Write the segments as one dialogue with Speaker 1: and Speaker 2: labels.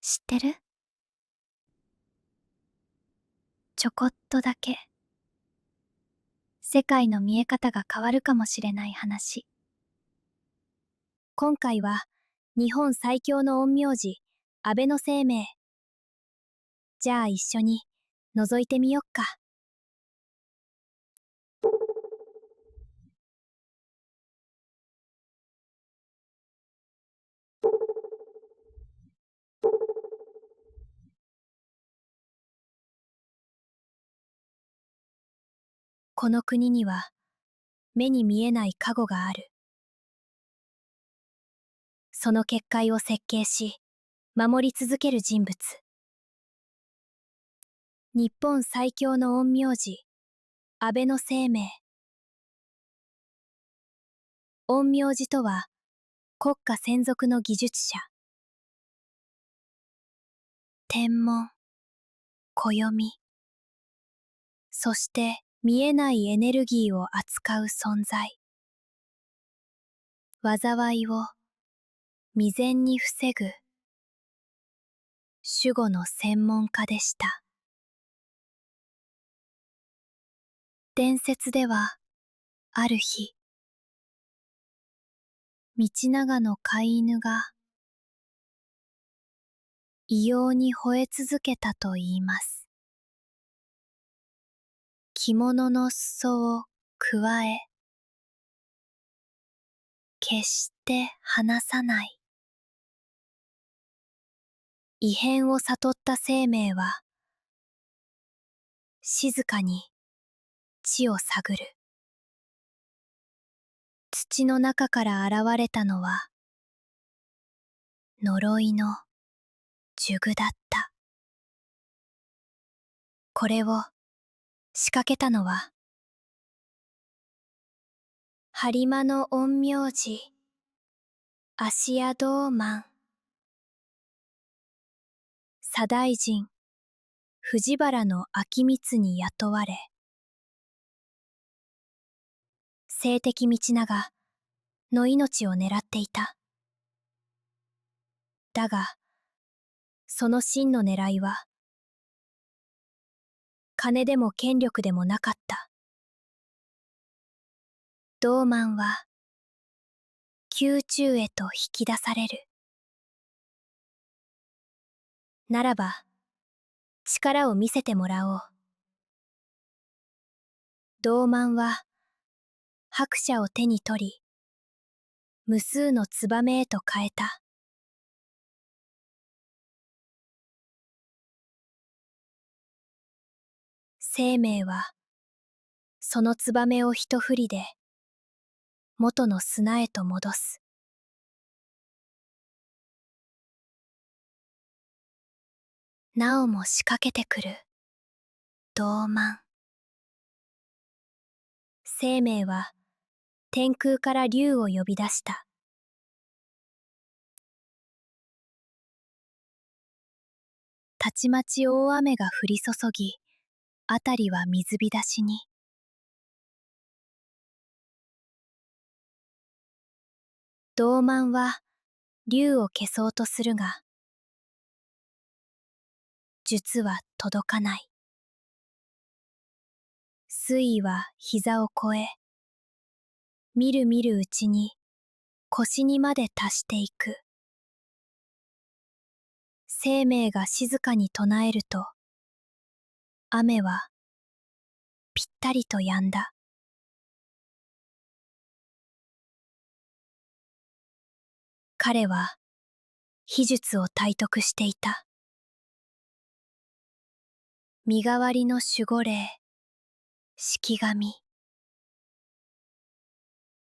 Speaker 1: 知ってる？ちょこっとだけ世界の見え方が変わるかもしれない話。今回は日本最強の陰陽師安倍晴明。じゃあ一緒に覗いてみよっか。この国には目に見えない加護がある。その結界を設計し守り続ける人物。日本最強の陰陽師安倍晴明。陰陽師とは国家専属の技術者。天文、暦、そして見えないエネルギーを扱う存在。災いを未然に防ぐ守護の専門家でした。伝説ではある日、道長の飼い犬が異様に吠え続けたといいます。着物の裾をくわえ、決して離さない。異変を悟った生命は、静かに地を探る。土の中から現れたのは、呪いの呪具だった。これを仕掛けたのは、播磨の陰陽師、芦屋道満。左大臣、藤原の明光に雇われ、聖敵道長の命を狙っていた。だが、その真の狙いは、金でも権力でもなかった。道満は、宮中へと引き出される。ならば、力を見せてもらおう。道満は、白蛇を手に取り、無数のツバメへと変えた。生命は、そのツバメを一振りで、元の砂へと戻す。なおも仕掛けてくる、道満。生命は、天空から竜を呼び出した。たちまち大雨が降り注ぎ、あたりは水浸しに。道満は竜を消そうとするが、術は届かない。水位は膝を越え、みるみるうちに腰にまで達していく。生命が静かに唱えると、雨はぴったりと止んだ。彼は秘術を体得していた。身代わりの守護霊、式神。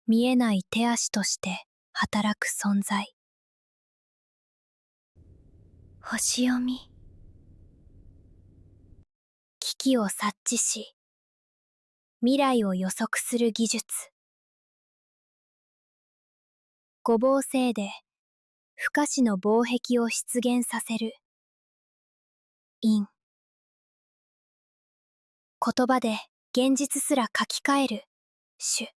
Speaker 1: 見えない手足として働く存在。星読み。危機を察知し、未来を予測する技術。五芒星で不可視の防壁を出現させる。陰。言葉で現実すら書き換える。主。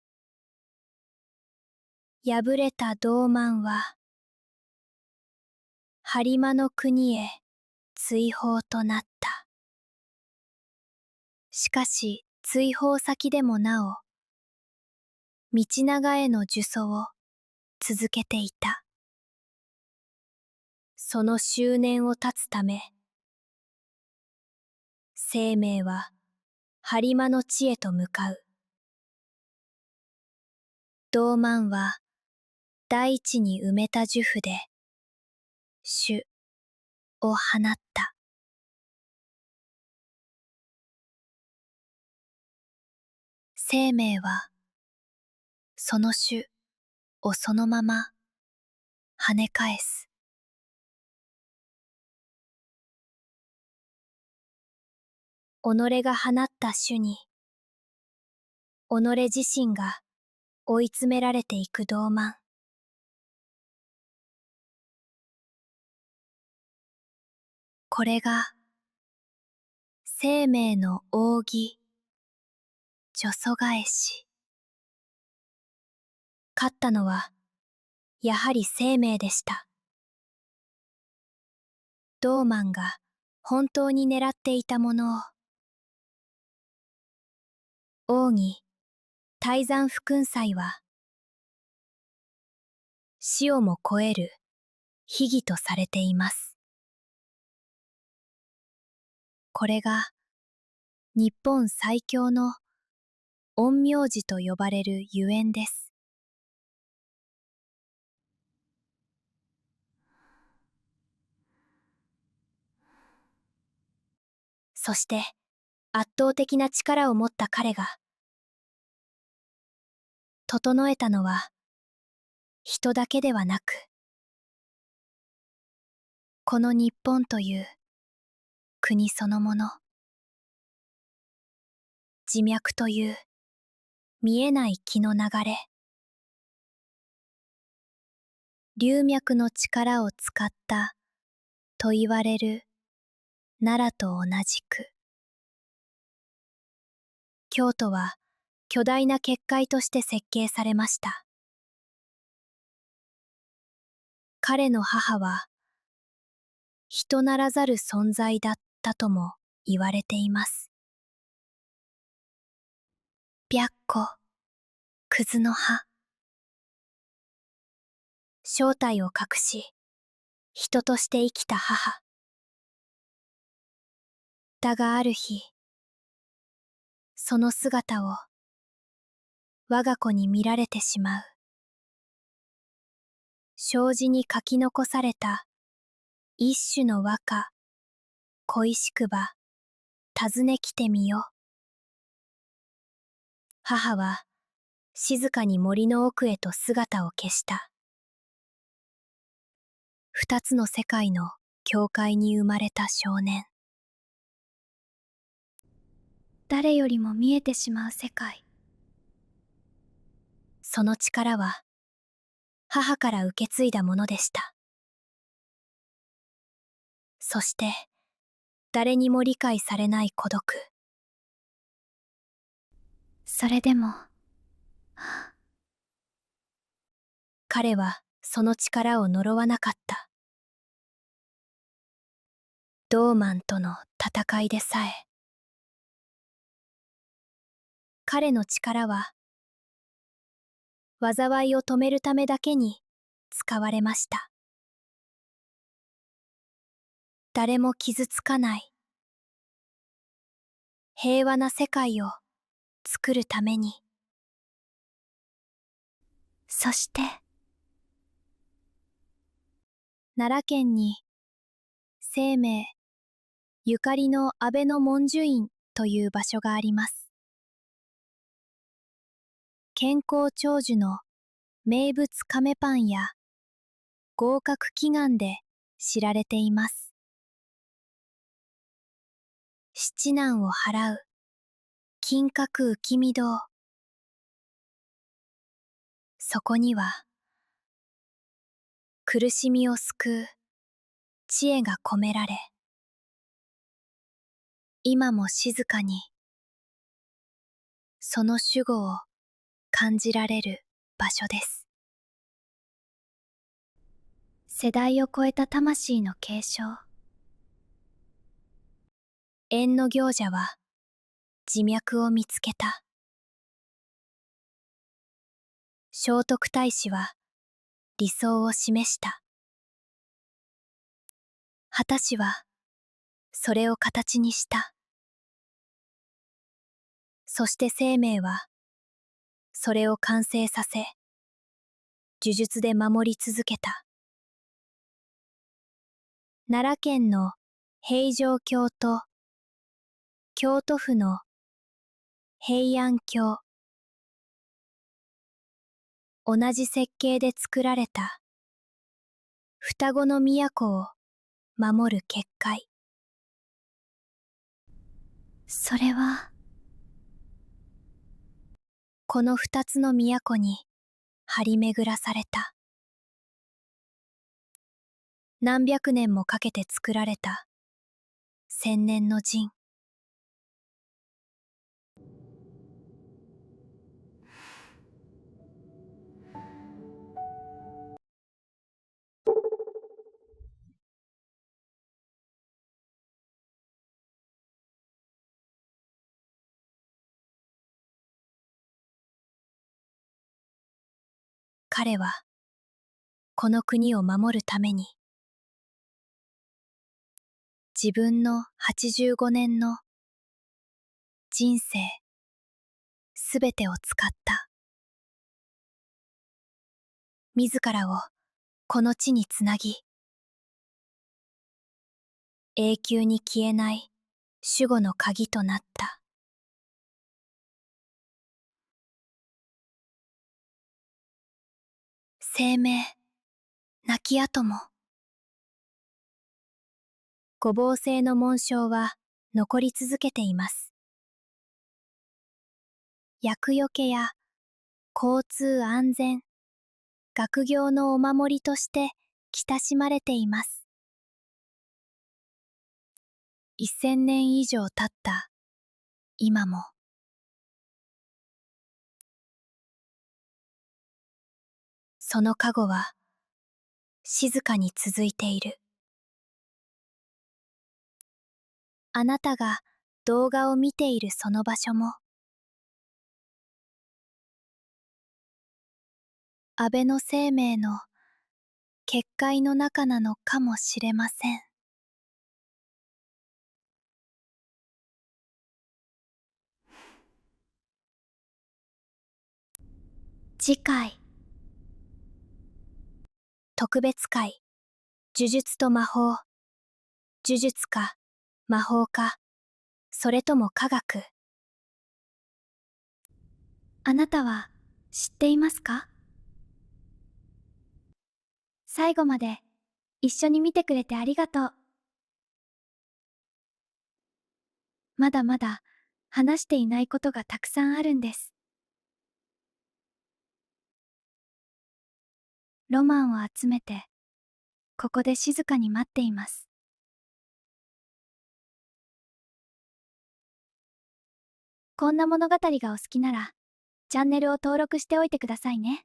Speaker 1: 敗れた道満は、播磨の国へ追放となった。しかし追放先でもなお、道長への呪詛を続けていた。その執念を断つため、晴明は播磨の地へと向かう。道満は大地に埋めた呪符で主を放った。晴明はその主をそのまま跳ね返す。己が放った主に己自身が追い詰められていく道満。これが晴明の扇除祖返し。勝ったのはやはり晴明でした。道満が本当に狙っていたものを、奥義泰山不訓祭は死をも超える秘儀とされています。これが日本最強の陰陽師と呼ばれるゆえんです。そして圧倒的な力を持った彼が整えたのは人だけではなく、この日本という国そのもの、自脈という見えない気の流れ、龍脈の力を使ったと言われる奈良と同じく、京都は巨大な結界として設計されました。彼の母は人ならざる存在だったとも言われています。白虎、葛の葉。正体を隠し、人として生きた母。だがある日、その姿を我が子に見られてしまう。障子に書き残された一種の和歌、恋しくば、訪ね来てみよ。母は静かに森の奥へと姿を消した。二つの世界の境界に生まれた少年。誰よりも見えてしまう世界。その力は母から受け継いだものでした。そして誰にも理解されない孤独。それでも彼はその力を呪わなかった。道満との戦いでさえ、彼の力は災いを止めるためだけに使われました。誰も傷つかない平和な世界を作るために。そして奈良県に晴明ゆかりの安倍の文殊院という場所があります。健康長寿の名物亀パンや合格祈願で知られています。七難を払う金閣浮見堂。そこには苦しみを救う知恵が込められ、今も静かにその守護を感じられる場所です。世代を超えた魂の継承。縁の行者は自脈を見つけた。聖徳太子は理想を示した。秦氏はそれを形にした。そして生命はそれを完成させ、呪術で守り続けた。奈良県の平城京と京都府の平安京。同じ設計で作られた双子の都を守る結界。それは、この二つの都に張り巡らされた。何百年もかけて作られた千年の陣。彼はこの国を守るために自分の85年の人生すべてを使った。自らをこの地につなぎ、永久に消えない守護の鍵となった。生命なき後も。五芒星の紋章は残り続けています。厄除けや交通安全、学業のお守りとして親しまれています。1000年以上経った今も。その加護は静かに続いている。あなたが動画を見ているその場所も、安倍の生命の結界の中なのかもしれません。次回、特別会、呪術と魔法。呪術か魔法か、それとも科学。あなたは知っていますか？最後まで一緒に見てくれてありがとう。まだまだ話していないことがたくさんあるんです。ロマンを集めて、ここで静かに待っています。こんな物語がお好きなら、チャンネルを登録しておいてくださいね。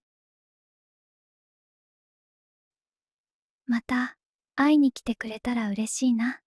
Speaker 1: また会いに来てくれたら嬉しいな。